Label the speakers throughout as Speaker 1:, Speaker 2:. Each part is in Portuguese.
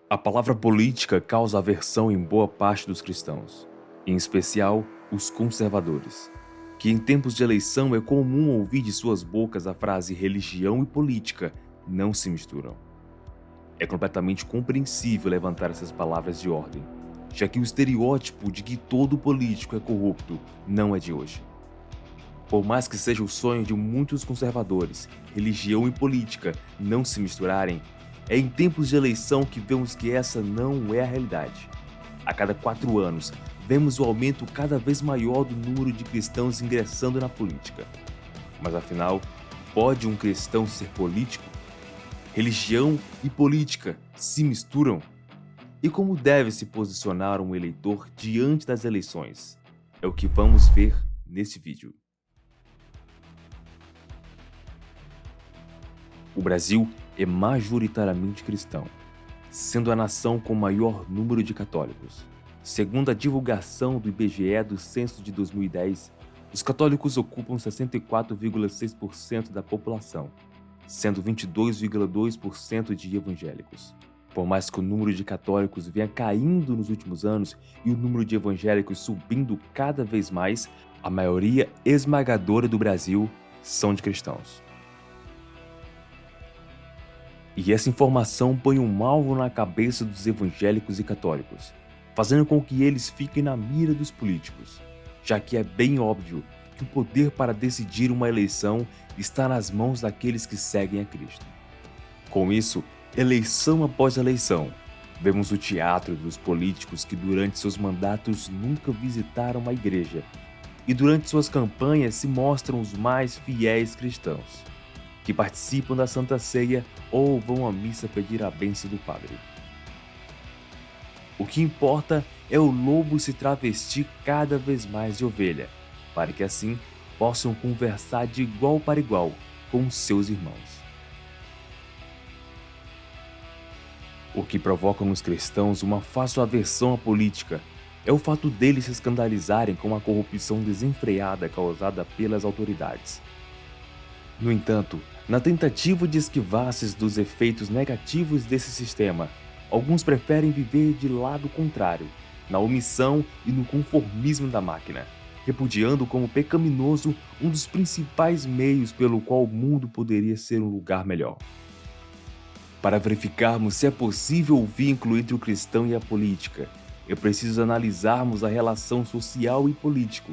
Speaker 1: A palavra política causa aversão em boa parte dos cristãos, em especial os conservadores, que em tempos de eleição é comum ouvir de suas bocas a frase religião e política não se misturam. É completamente compreensível levantar essas palavras de ordem, já que o estereótipo de que todo político é corrupto não é de hoje. Por mais que seja o sonho de muitos conservadores, religião e política não se misturarem, é em tempos de eleição que vemos que essa não é a realidade. A cada 4 anos, vemos o aumento cada vez maior do número de cristãos ingressando na política. Mas afinal, pode um cristão ser político? Religião e política se misturam? E como deve se posicionar um eleitor diante das eleições? É o que vamos ver nesse vídeo. O Brasil é majoritariamente cristão, sendo a nação com maior número de católicos. Segundo a divulgação do IBGE do censo de 2010, os católicos ocupam 64,6% da população, sendo 22,2% de evangélicos. Por mais que o número de católicos venha caindo nos últimos anos e o número de evangélicos subindo cada vez mais, a maioria esmagadora do Brasil são de cristãos. E essa informação põe um alvo na cabeça dos evangélicos e católicos, fazendo com que eles fiquem na mira dos políticos, já que é bem óbvio que o poder para decidir uma eleição está nas mãos daqueles que seguem a Cristo. Com isso, eleição após eleição, vemos o teatro dos políticos que durante seus mandatos nunca visitaram a igreja e durante suas campanhas se mostram os mais fiéis cristãos, que participam da Santa Ceia ou vão à missa pedir a bênção do padre. O que importa é o lobo se travestir cada vez mais de ovelha, para que assim possam conversar de igual para igual com seus irmãos. O que provoca nos cristãos uma fácil aversão à política é o fato deles se escandalizarem com a corrupção desenfreada causada pelas autoridades. No entanto, na tentativa de esquivar-se dos efeitos negativos desse sistema, alguns preferem viver de lado contrário, na omissão e no conformismo da máquina, repudiando como pecaminoso um dos principais meios pelo qual o mundo poderia ser um lugar melhor. Para verificarmos se é possível o vínculo entre o cristão e a política, é preciso analisarmos a relação social e político,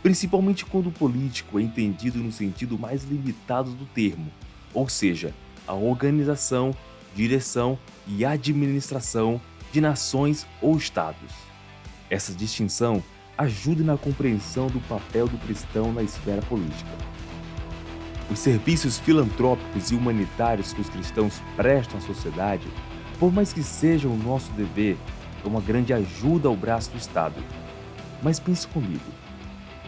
Speaker 1: principalmente quando o político é entendido no sentido mais limitado do termo, ou seja, a organização, direção e administração de nações ou estados. Essa distinção ajuda na compreensão do papel do cristão na esfera política. Os serviços filantrópicos e humanitários que os cristãos prestam à sociedade, por mais que seja o nosso dever, é uma grande ajuda ao braço do Estado. Mas pense comigo,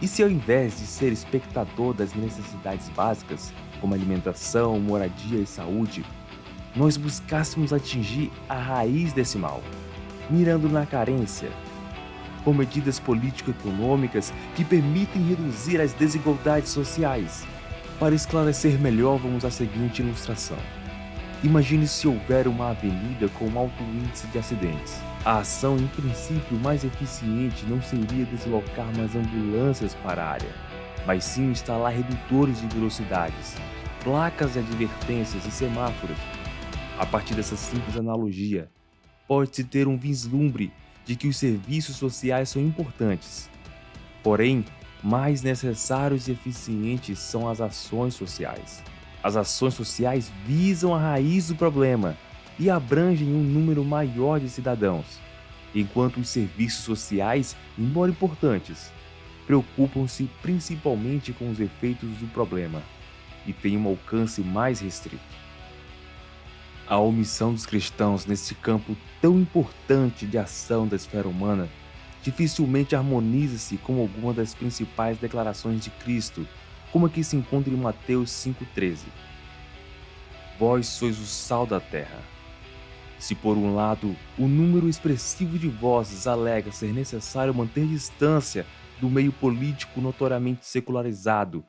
Speaker 1: e se ao invés de ser espectador das necessidades básicas, como alimentação, moradia e saúde, nós buscássemos atingir a raiz desse mal, mirando na carência, com medidas político-econômicas que permitem reduzir as desigualdades sociais? Para esclarecer melhor, vamos à seguinte ilustração. Imagine se houver uma avenida com alto índice de acidentes. A ação, em princípio, mais eficiente não seria deslocar mais ambulâncias para a área, mas sim instalar redutores de velocidades, placas de advertências e semáforos. A partir dessa simples analogia, pode-se ter um vislumbre de que os serviços sociais são importantes. Porém, mais necessários e eficientes são as ações sociais. As ações sociais visam a raiz do problema e abrangem um número maior de cidadãos, enquanto os serviços sociais, embora importantes, preocupam-se principalmente com os efeitos do problema e têm um alcance mais restrito. A omissão dos cristãos nesse campo tão importante de ação da esfera humana dificilmente harmoniza-se com alguma das principais declarações de Cristo, como a que se encontra em Mateus 5,13. Vós sois o sal da terra. Se por um lado o número expressivo de vozes alega ser necessário manter distância do meio político notoriamente secularizado,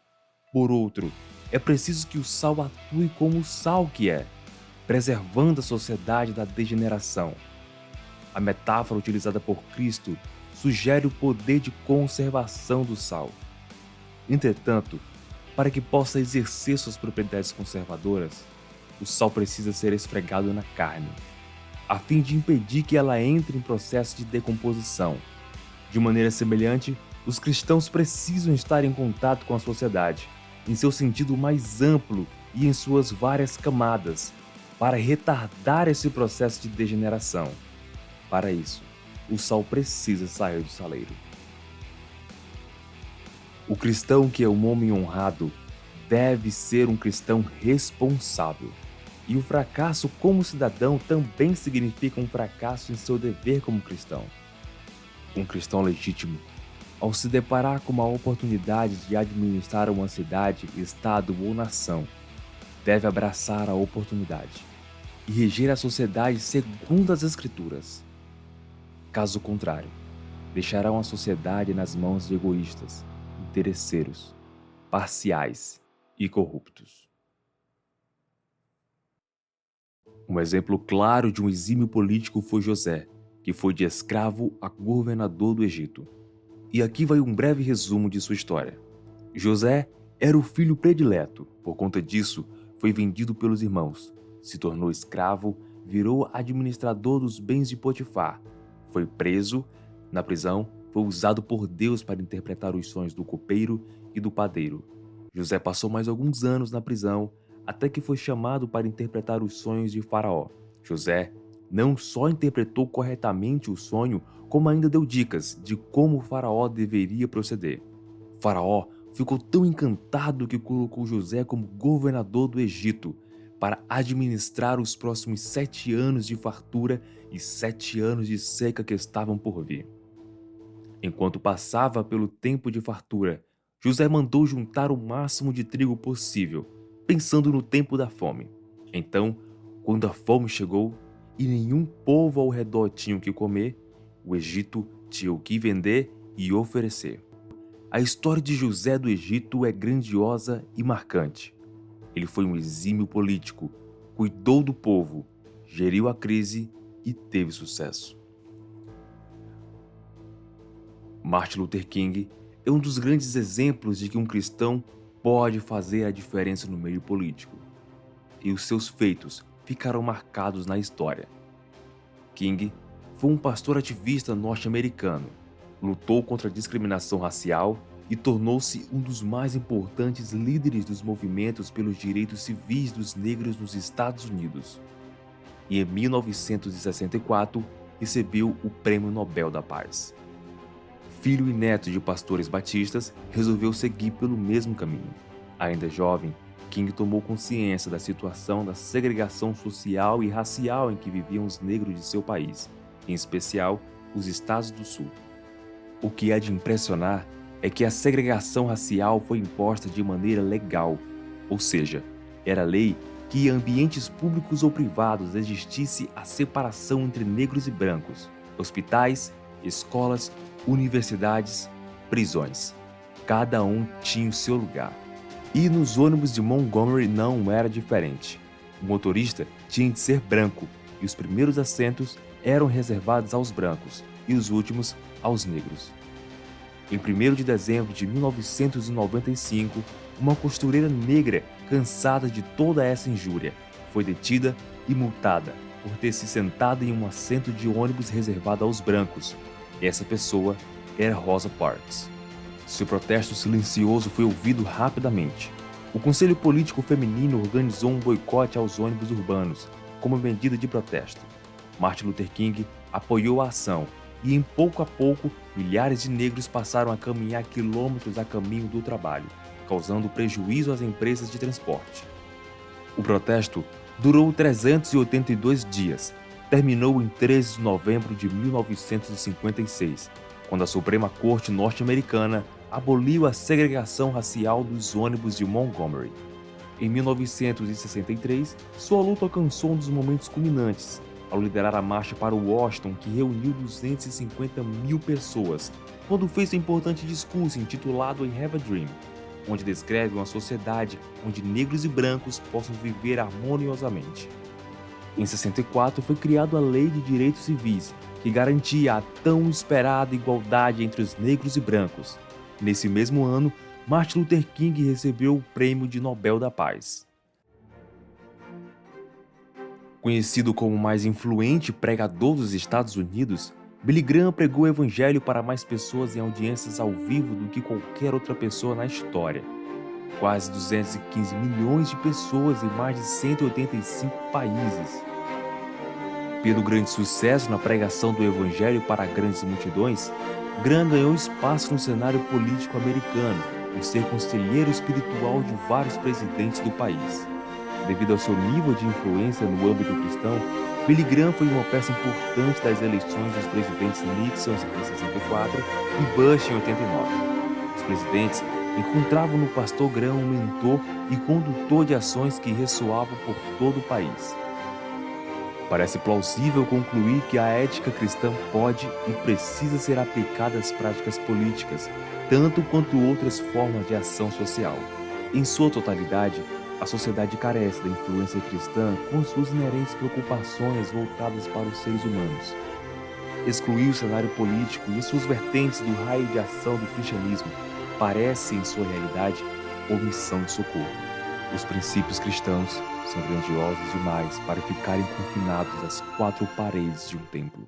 Speaker 1: por outro, é preciso que o sal atue como o sal que é, preservando a sociedade da degeneração, A metáfora utilizada por Cristo sugere o poder de conservação do sal. Entretanto, para que possa exercer suas propriedades conservadoras, o sal precisa ser esfregado na carne, a fim de impedir que ela entre em processo de decomposição. De maneira semelhante, os cristãos precisam estar em contato com a sociedade, em seu sentido mais amplo e em suas várias camadas, para retardar esse processo de degeneração. Para isso, o sal precisa sair do saleiro. O cristão que é um homem honrado deve ser um cristão responsável. E o fracasso como cidadão também significa um fracasso em seu dever como cristão. Um cristão legítimo, ao se deparar com uma oportunidade de administrar uma cidade, estado ou nação, deve abraçar a oportunidade e reger a sociedade segundo as Escrituras. Caso contrário, deixarão a sociedade nas mãos de egoístas, interesseiros, parciais e corruptos. Um exemplo claro de um exímio político foi José, que foi de escravo a governador do Egito. E aqui vai um breve resumo de sua história. José era o filho predileto, por conta disso, foi vendido pelos irmãos, se tornou escravo, virou administrador dos bens de Potifar, foi preso, na prisão, foi usado por Deus para interpretar os sonhos do copeiro e do padeiro. José passou mais alguns anos na prisão, até que foi chamado para interpretar os sonhos de Faraó. José não só interpretou corretamente o sonho, como ainda deu dicas de como o Faraó deveria proceder. Faraó ficou tão encantado que colocou José como governador do Egito para administrar os próximos 7 anos de fartura e 7 anos de seca que estavam por vir. Enquanto passava pelo tempo de fartura, José mandou juntar o máximo de trigo possível, pensando no tempo da fome. Então, quando a fome chegou e nenhum povo ao redor tinha o que comer, o Egito tinha o que vender e oferecer. A história de José do Egito é grandiosa e marcante. Ele foi um exímio político, cuidou do povo, geriu a crise e teve sucesso. Martin Luther King é um dos grandes exemplos de que um cristão pode fazer a diferença no meio político. E os seus feitos ficaram marcados na história. King foi um pastor ativista norte-americano, lutou contra a discriminação racial e tornou-se um dos mais importantes líderes dos movimentos pelos direitos civis dos negros nos Estados Unidos. E em 1964 recebeu o Prêmio Nobel da Paz. Filho e neto de pastores batistas, resolveu seguir pelo mesmo caminho. Ainda jovem, King tomou consciência da situação da segregação social e racial em que viviam os negros de seu país, em especial os Estados do Sul. O que é de impressionar é que a segregação racial foi imposta de maneira legal, ou seja, era lei que em ambientes públicos ou privados existisse a separação entre negros e brancos, hospitais, escolas, universidades, prisões. Cada um tinha o seu lugar. E nos ônibus de Montgomery não era diferente. O motorista tinha de ser branco e os primeiros assentos eram reservados aos brancos e os últimos aos negros. Em 1º de dezembro de 1995, uma costureira negra, cansada de toda essa injúria, foi detida e multada por ter se sentado em um assento de ônibus reservado aos brancos. Essa pessoa era Rosa Parks. Seu protesto silencioso foi ouvido rapidamente. O Conselho Político Feminino organizou um boicote aos ônibus urbanos, como medida de protesto. Martin Luther King apoiou a ação e, em pouco a pouco, milhares de negros passaram a caminhar quilômetros a caminho do trabalho, causando prejuízo às empresas de transporte. O protesto durou 382 dias. Terminou em 13 de novembro de 1956, quando a Suprema Corte norte-americana aboliu a segregação racial dos ônibus de Montgomery. Em 1963, sua luta alcançou um dos momentos culminantes, ao liderar a marcha para Washington, que reuniu 250 mil pessoas, quando fez seu importante discurso intitulado I Have a Dream, onde descreve uma sociedade onde negros e brancos possam viver harmoniosamente. Em 64 foi criada a Lei de Direitos Civis, que garantia a tão esperada igualdade entre os negros e brancos. Nesse mesmo ano, Martin Luther King recebeu o Prêmio de Nobel da Paz. Conhecido como o mais influente pregador dos Estados Unidos, Billy Graham pregou o evangelho para mais pessoas em audiências ao vivo do que qualquer outra pessoa na história. Quase 215 milhões de pessoas em mais de 185 países. Pelo grande sucesso na pregação do evangelho para grandes multidões, Graham ganhou espaço no cenário político americano por ser conselheiro espiritual de vários presidentes do país. Devido ao seu nível de influência no âmbito cristão, Billy Graham foi uma peça importante das eleições dos presidentes Nixon em 64 e Bush em 89. Os presidentes encontravam no pastor Graham um mentor e condutor de ações que ressoavam por todo o país. Parece plausível concluir que a ética cristã pode e precisa ser aplicada às práticas políticas, tanto quanto outras formas de ação social. Em sua totalidade, a sociedade carece da influência cristã com suas inerentes preocupações voltadas para os seres humanos. Excluir o cenário político e suas vertentes do raio de ação do cristianismo parece, em sua realidade, omissão de socorro. Os princípios cristãos são grandiosos demais para ficarem confinados às quatro paredes de um templo.